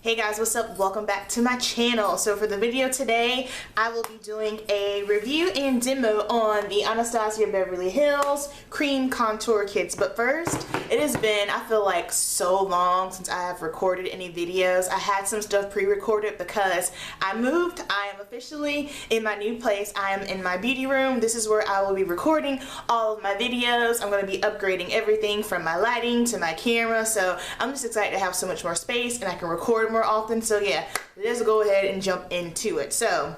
Hey guys, what's up? Welcome back to my channel. So for the video today, I will be doing a review and demo on the Anastasia Beverly Hills Cream Contour Kits. But first, it has been, I feel like, so long since I have recorded any videos. I had some stuff pre-recorded because I moved. I am officially in my new place. I am in my beauty room. This is where I will be recording all of my videos. I'm going to be upgrading everything from my lighting to my camera. So I'm just excited to have so much more space and I can record more often. So yeah, let's go ahead and jump into it. So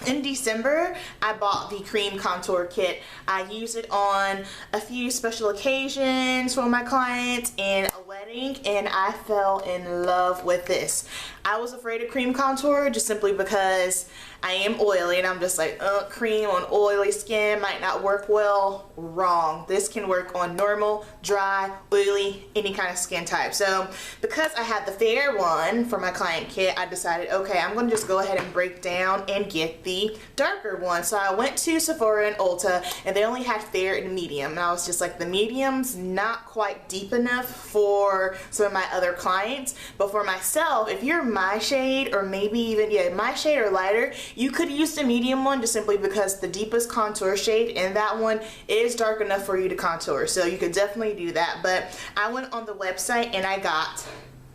in December, I bought the Cream Contour Kit. I used it on a few special occasions for my clients and a wedding, and I fell in love with this. I was afraid of cream contour just simply because I am oily and I'm just like, cream on oily skin might not work well. Wrong. This can work on normal, dry, oily, any kind of skin type. So because I had the fair one for my client kit, I decided, okay, I'm going to just go ahead and break down and get the darker one. So I went to Sephora and Ulta and they only had fair and medium. And I was just like, the medium's not quite deep enough for some of my other clients. But for myself, if you're my shade or maybe even, yeah, my shade or lighter, you could use the medium one just simply because the deepest contour shade in that one is dark enough for you to contour. So you could definitely do that. But I went on the website and I got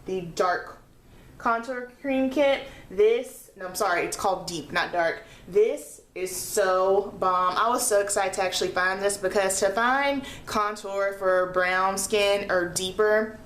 the dark contour cream kit. This, no, I'm sorry, it's called deep, not dark. This is so bomb. I was so excited to actually find this because to find contour for brown skin or deeper,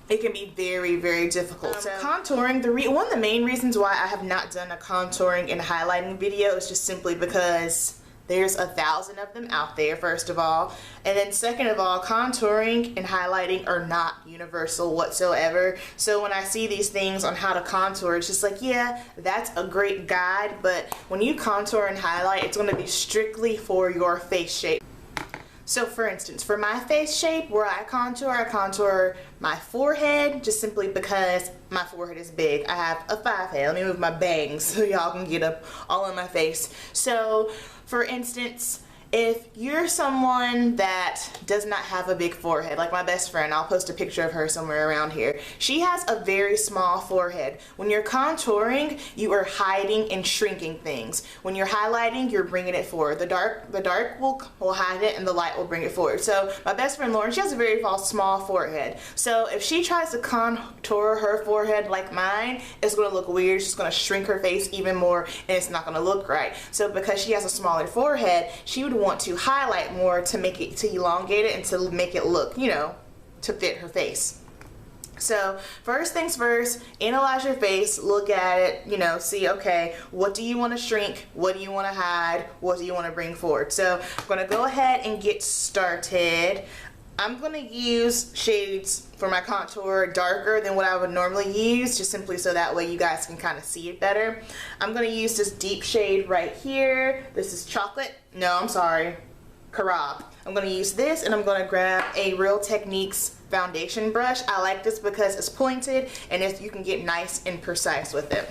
it can be very, very difficult. So contouring, one of the main reasons why I have not done a contouring and highlighting video is just simply because there's 1,000 of them out there, first of all. And then second of all, contouring and highlighting are not universal whatsoever. So when I see these things on how to contour, it's just like, yeah, that's a great guide, but when you contour and highlight, it's going to be strictly for your face shape. So for instance, for my face shape, where I contour my forehead just simply because my forehead is big. I have a 5 head. Let me move my bangs so y'all can get up all in my face. So for instance, if you're someone that does not have a big forehead, like my best friend, I'll post a picture of her somewhere around here. She has a very small forehead. When you're contouring, you are hiding and shrinking things. When you're highlighting, you're bringing it forward. The dark will hide it and the light will bring it forward. So my best friend Lauren, she has a very small forehead. So if she tries to contour her forehead like mine, it's going to look weird. It's just going to shrink her face even more and it's not going to look right. So because she has a smaller forehead, she would want to highlight more to make it, to elongate it and to make it look, you know, to fit her face. So first things first, analyze your face, look at it, you know, see, okay, what do you want to shrink? What do you want to hide? What do you want to bring forward? So I'm going to go ahead and get started. I'm going to use shades for my contour darker than what I would normally use, just simply so that way you guys can kind of see it better. I'm going to use this deep shade right here. This is chocolate. No, I'm sorry. Carob. I'm going to use this and I'm going to grab a Real Techniques foundation brush. I like this because it's pointed and you can get nice and precise with it.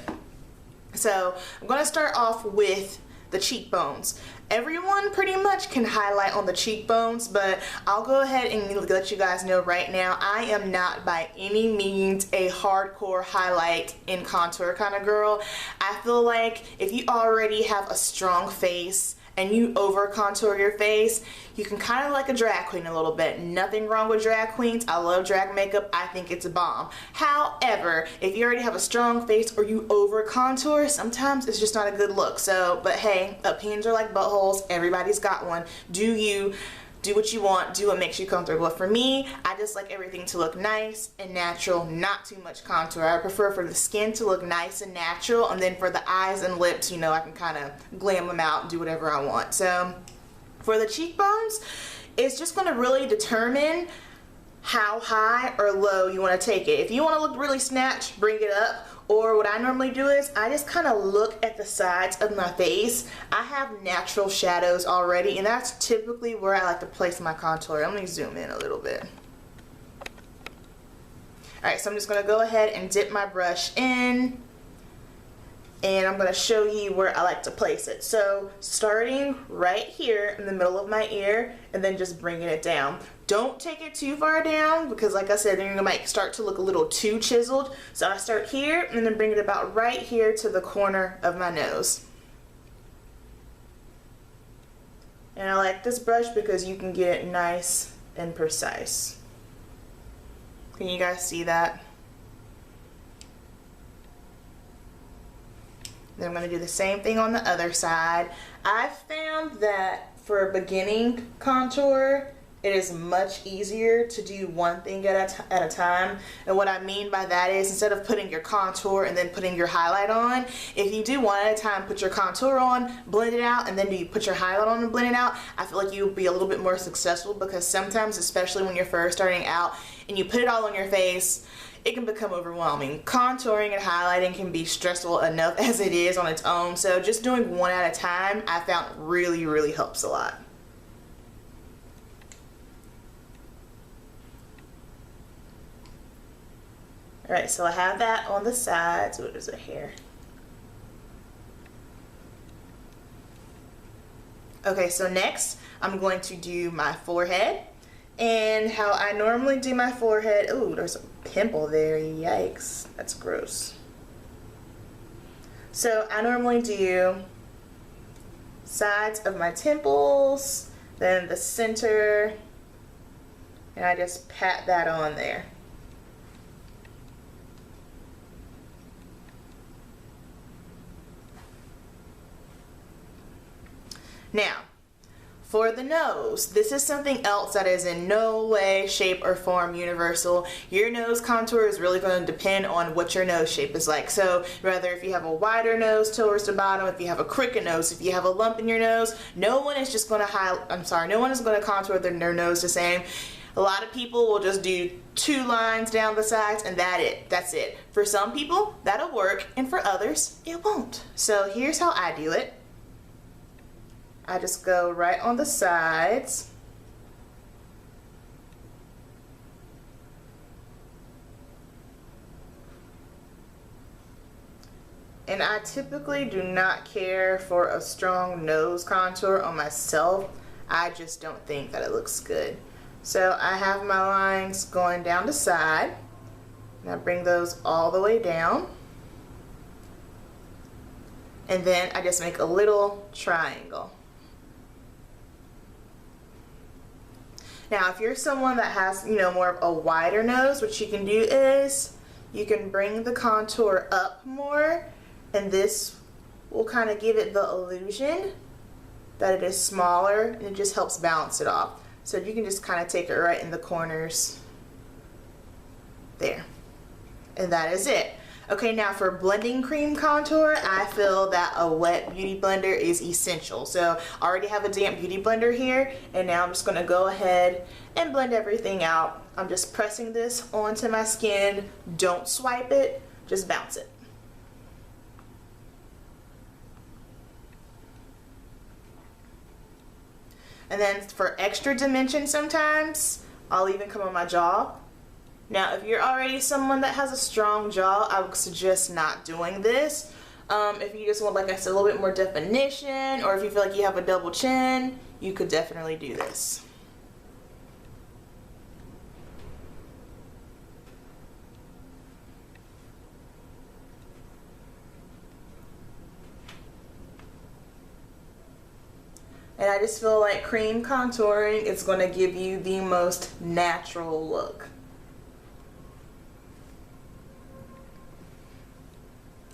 So I'm going to start off with the cheekbones. Everyone pretty much can highlight on the cheekbones, but I'll go ahead and let you guys know right now, I am not by any means a hardcore highlight and contour kind of girl. I feel like if you already have a strong face and you over contour your face, you can kind of like a drag queen a little bit. Nothing wrong with drag queens. I love drag makeup. I think it's a bomb. However, if you already have a strong face or you over contour, sometimes it's just not a good look. So, but hey, opinions are like buttholes. Everybody's got one. Do you do what you want, do what makes you comfortable. But for me, I just like everything to look nice and natural, not too much contour. I prefer for the skin to look nice and natural, and then for the eyes and lips, you know, I can kind of glam them out and do whatever I want. So for the cheekbones, it's just going to really determine how high or low you want to take it. If you want to look really snatched, bring it up. Or what I normally do is I just kind of look at the sides of my face. I have natural shadows already, and that's typically where I like to place my contour. Let me zoom in a little bit. Alright, so I'm just going to go ahead and dip my brush in. and I'm going to show you where I like to place it. So starting right here in the middle of my ear and then just bringing it down. Don't take it too far down because like I said, then it might start to look a little too chiseled. So I start here and then bring it about right here to the corner of my nose. And I like this brush because you can get it nice and precise. Can you guys see that? Then I'm going to do the same thing on the other side. I've found that for beginning contour, it is much easier to do one thing at a time. And what I mean by that is instead of putting your contour and then putting your highlight on, if you do one at a time, put your contour on, blend it out, and then you put your highlight on and blend it out, I feel like you'll be a little bit more successful because sometimes, especially when you're first starting out and you put it all on your face, it can become overwhelming. Contouring and highlighting can be stressful enough as it is on its own, so just doing one at a time I found really helps a lot. Alright, so I have that on the sides. What is it here? Okay, so next I'm going to do my forehead. And how I normally do my forehead, ooh, there's a pimple there, yikes, that's gross. So I normally do sides of my temples, then the center, and I just pat that on there. Now, for the nose, this is something else that is in no way, shape, or form universal. Your nose contour is really going to depend on what your nose shape is like. So whether if you have a wider nose towards the bottom, if you have a crooked nose, if you have a lump in your nose, no one is just going to no one is going to contour their nose the same. A lot of people will just do 2 lines down the sides and that's it. For some people, that'll work, and for others, it won't. So here's how I do it. I just go right on the sides. And I typically do not care for a strong nose contour on myself. I just don't think that it looks good. So I have my lines going down the side, and I bring those all the way down. And then I just make a little triangle. Now, if you're someone that has, more of a wider nose, what you can do is you can bring the contour up more, and this will kind of give it the illusion that it is smaller, and it just helps balance it off. So you can just kind of take it right in the corners there. And that is it. Okay, now for blending cream contour, I feel that a wet beauty blender is essential. So I already have a damp beauty blender here, and now I'm just going to go ahead and blend everything out. I'm just pressing this onto my skin. Don't swipe it, just bounce it. And then for extra dimension sometimes, I'll even come on my jaw. Now, if you're already someone that has a strong jaw, I would suggest not doing this. If you just want, like I said, a little bit more definition, or if you feel like you have a double chin, you could definitely do this. And I just feel like cream contouring is going to give you the most natural look.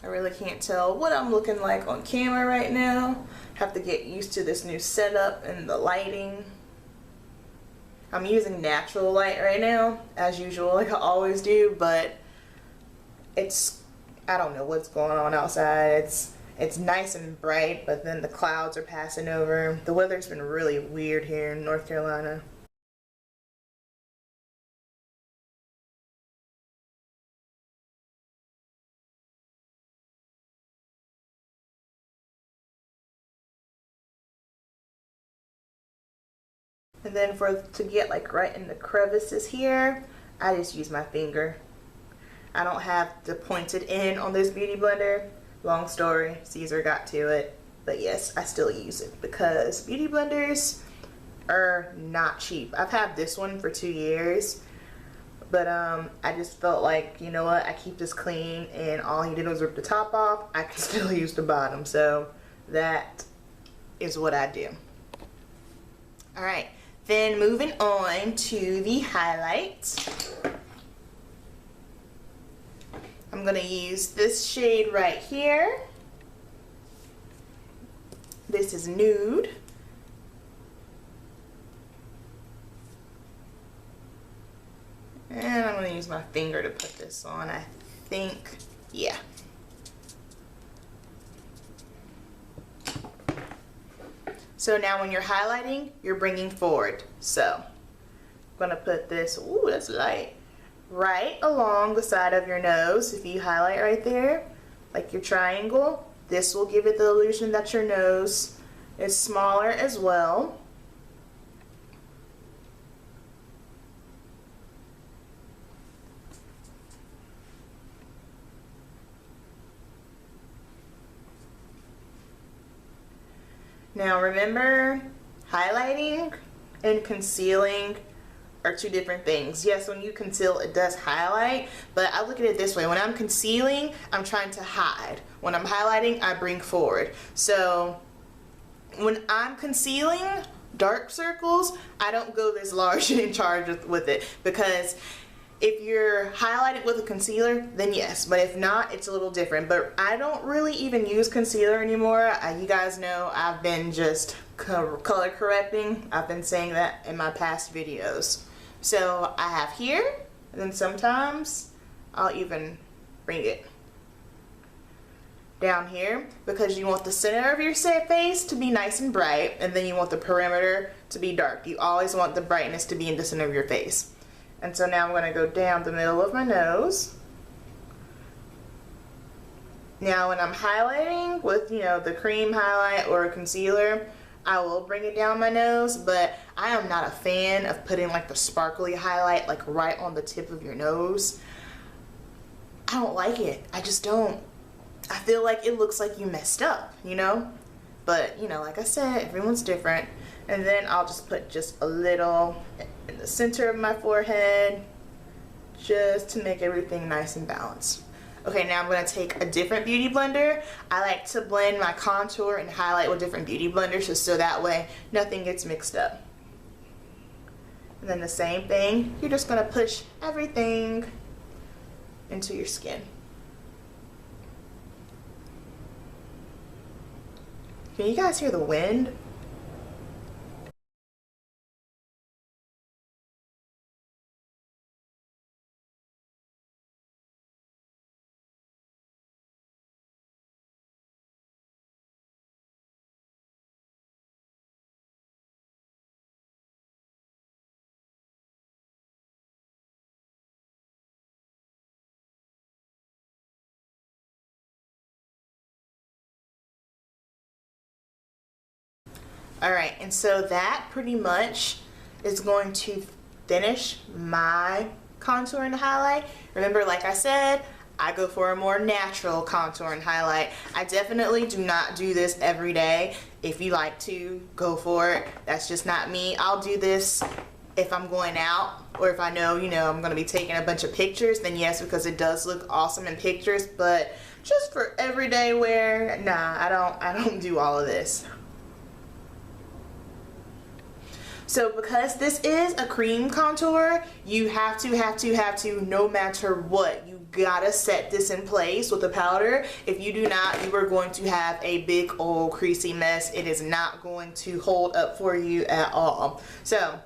I really can't tell what I'm looking like on camera right now. Have to get used to this new setup and the lighting. I'm using natural light right now, as usual, like I always do, but I don't know what's going on outside. It's nice and bright, but then the clouds are passing over. The weather's been really weird here in North Carolina. And then to get like right in the crevices here, I just use my finger. I don't have the pointed end on this beauty blender, Long story, Caesar got to it. But yes, I still use it because beauty blenders are not cheap. I've had this one for 2 years, but I just felt like, you know what, I keep this clean, and all he did was rip the top off. I can still use the bottom, so that is what I do. All right, then moving on to the highlights. I'm gonna use this shade right here. This is Nude. And I'm gonna use my finger to put this on, I think. Yeah. So now when you're highlighting, you're bringing forward. So I'm gonna put this, ooh, that's light, right along the side of your nose. If you highlight right there, like your triangle, this will give it the illusion that your nose is smaller as well. Now remember, highlighting and concealing are two different things. Yes, when you conceal, it does highlight, but I look at it this way. When I'm concealing, I'm trying to hide. When I'm highlighting, I bring forward. So when I'm concealing dark circles, I don't go this large and in charge with it, because if you're highlighted with a concealer, then yes, but if not, it's a little different. But I don't really even use concealer anymore. You guys know I've been just color correcting. I've been saying that in my past videos. So I have here, and then sometimes I'll even bring it down here, because you want the center of your face to be nice and bright, and then you want the perimeter to be dark. You always want the brightness to be in the center of your face. And so now I'm going to go down the middle of my nose. Now when I'm highlighting with, you know, the cream highlight or a concealer, I will bring it down my nose, but I am not a fan of putting like the sparkly highlight like right on the tip of your nose. I don't like it. I just don't. I feel like it looks like you messed up, you know? But, you know, like I said, everyone's different. And then I'll just put just a little in the center of my forehead, just to make everything nice and balanced. Okay, now I'm going to take a different beauty blender. I like to blend my contour and highlight with different beauty blenders, just so that way nothing gets mixed up. And then the same thing, you're just going to push everything into your skin. Can you guys hear the wind? Alright, and so that pretty much is going to finish my contour and highlight. Remember, like I said, I go for a more natural contour and highlight. I definitely do not do this every day. If you like to, go for it. That's just not me. I'll do this if I'm going out, or if I know, you know, I'm going to be taking a bunch of pictures, then yes, because it does look awesome in pictures. But just for everyday wear, nah, I don't do all of this. So because this is a cream contour, you have to, no matter what, you gotta set this in place with the powder. If you do not, you are going to have a big old creasy mess. It is not going to hold up for you at all. So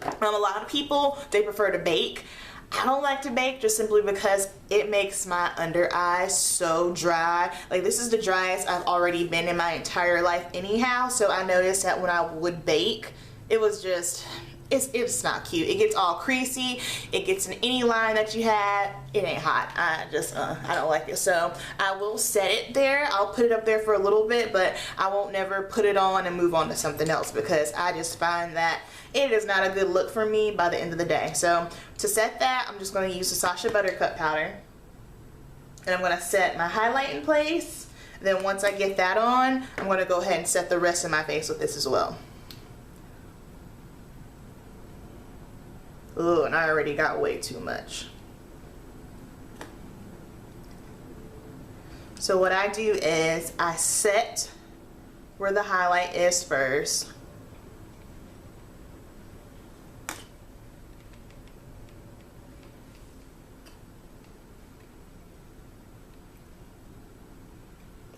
a lot of people, they prefer to bake. I don't like to bake, just simply because it makes my under eyes so dry. Like, this is the driest I've already been in my entire life anyhow. So I noticed that when I would bake, it was just, it's not cute. It gets all creasy. It gets in any line that you had. It ain't hot. I don't like it. So I will set it there. I'll put it up there for a little bit, but I won't never put it on and move on to something else, because I just find that it is not a good look for me by the end of the day. So to set that, I'm just going to use the Sasha Buttercup powder. And I'm going to set my highlight in place. Then once I get that on, I'm going to go ahead and set the rest of my face with this as well. Ooh, and I already got way too much. So what I do is I set where the highlight is first.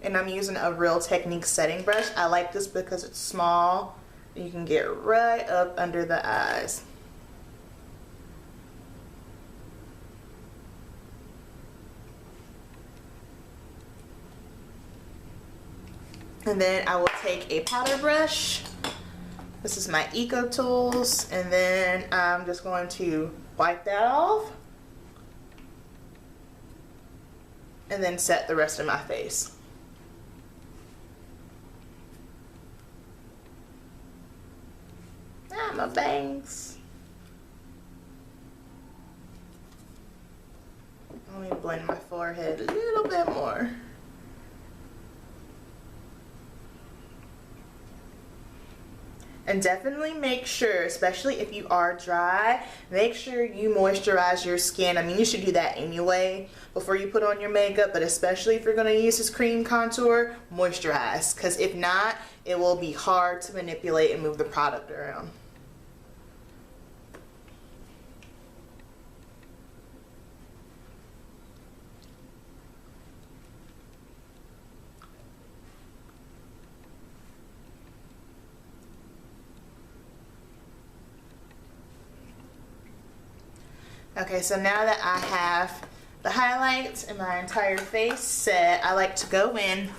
And I'm using a Real Technique setting brush. I like this because it's small. You can get right up under the eyes. And then I will take a powder brush. This is my Eco Tools. And then I'm just going to wipe that off. And then set the rest of my face. My bangs. Let me blend my forehead a little bit more. And definitely make sure, especially if you are dry, make sure you moisturize your skin. I mean, you should do that anyway before you put on your makeup, but especially if you're going to use this cream contour, moisturize. Because if not, it will be hard to manipulate and move the product around. Okay, so now that I have the highlights in my entire face set, I like to go in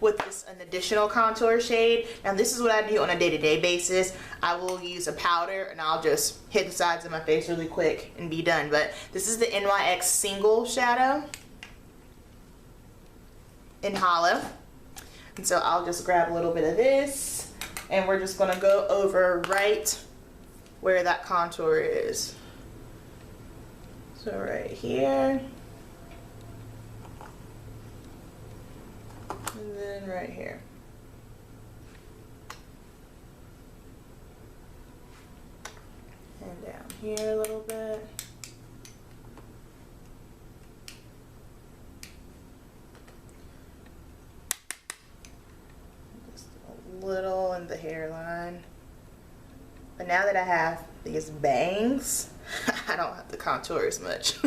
with an additional contour shade. Now this is what I do on a day-to-day basis. I will use a powder and I'll just hit the sides of my face really quick and be done. But this is the NYX Single Shadow in Hollow. And so I'll just grab a little bit of this and we're just gonna go over right where that contour is. So right here, and then right here. And down here a little bit. Just a little in the hairline. But now that I have these bangs, I don't have to contour as much.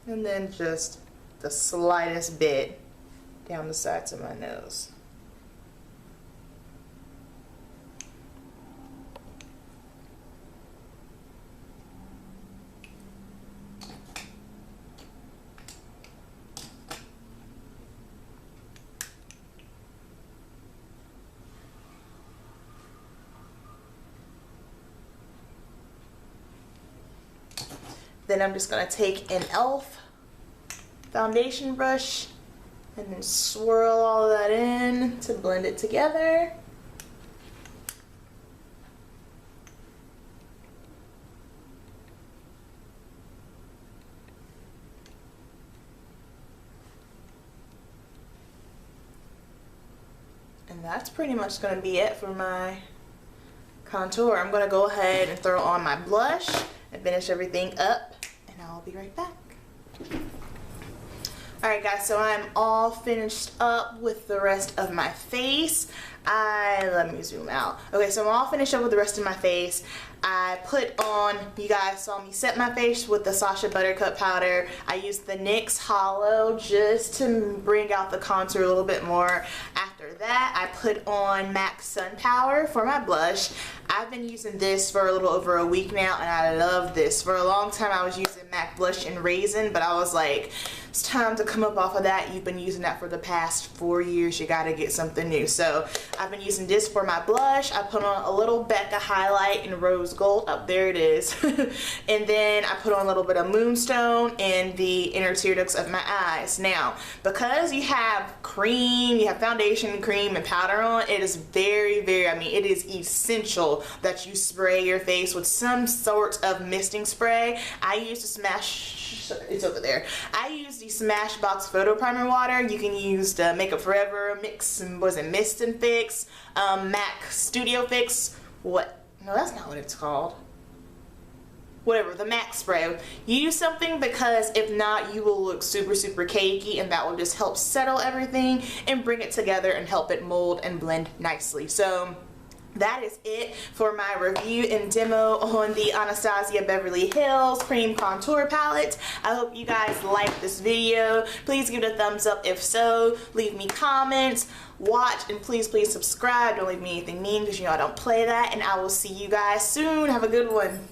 And then just the slightest bit down the sides of my nose. Then I'm just going to take an e.l.f. foundation brush and then swirl all of that in to blend it together. And that's pretty much going to be it for my contour. I'm going to go ahead and throw on my blush and finish everything up, and I'll be right back. Alright guys, so I'm all finished up with the rest of my face. Let me zoom out. Okay, so I'm all finished up with the rest of my face. I put on, you guys saw me set my face with the Sacha Buttercup powder. I used the NYX Hollow just to bring out the contour a little bit more. After that, I put on MAC Sun Power for my blush. I've been using this for a little over a week now, and I love this. For a long time, I was using MAC Blush and Raisin, but I was like, it's time to come up off of that. You've been using that for the past 4 years. You gotta get something new. So I've been using this for my blush. I put on a little Becca highlight in rose gold. Oh, there it is. And then I put on a little bit of Moonstone in the inner tear ducts of my eyes. Now, because you have cream, you have foundation, cream, and powder on, it is very, it is essential that you spray your face with some sort of misting spray. I use the Smash it's over there. I use the Smashbox Photo Primer water. You can use the Makeup Forever Mix, was it Mist and Fix, MAC Studio Fix, what? No, that's not what it's called. Whatever, the MAC spray. Use something, because if not, you will look super cakey, and that will just help settle everything and bring it together and help it mold and blend nicely. So that is it for my review and demo on the Anastasia Beverly Hills Cream Contour Palette. I hope you guys liked this video. Please give it a thumbs up if so. Leave me comments, watch, and please subscribe. Don't leave me anything mean, because you know I don't play that. And I will see you guys soon. Have a good one.